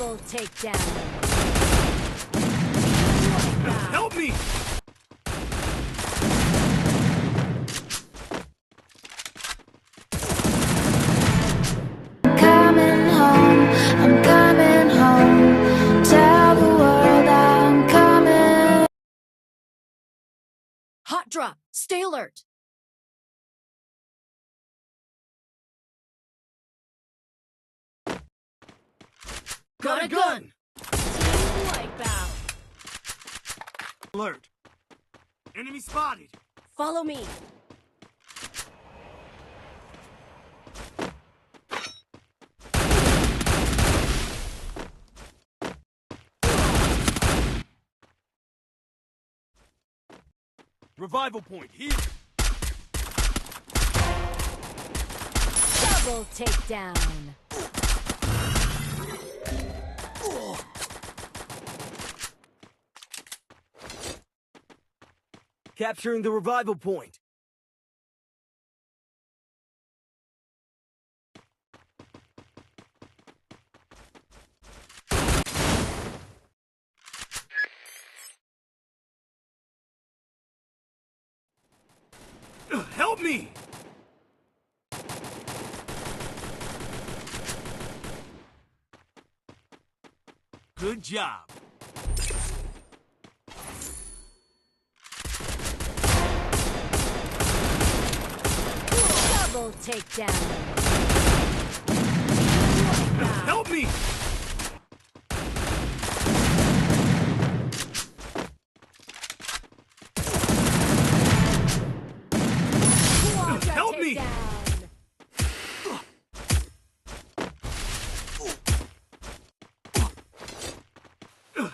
Double takedown. Help me! Coming home, I'm coming home. Tell the world I'm coming. Hot drop. Stay alert. Got a gun! Team wipeout. Alert. Enemy spotted. Follow me. Revival point here. Double takedown. Capturing the revival point. Help me! Good job. Double takedown. Help me! Quadra Help me! takedown.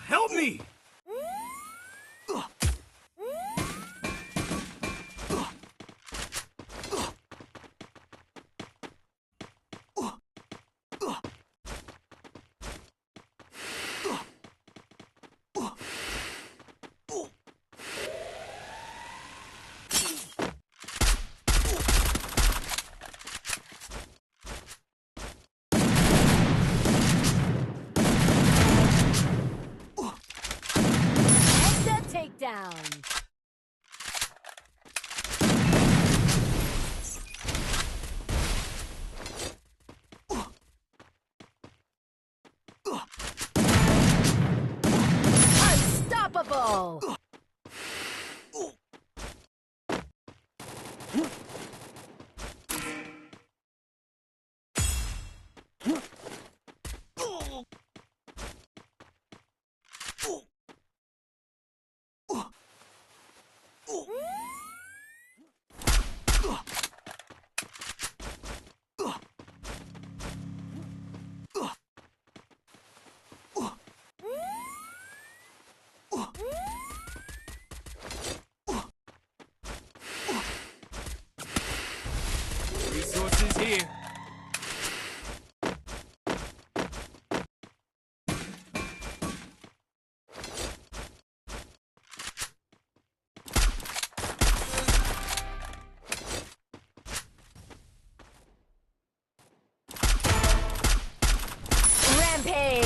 Help me! Headset takedown. Unstoppable. Resources here. Rampage.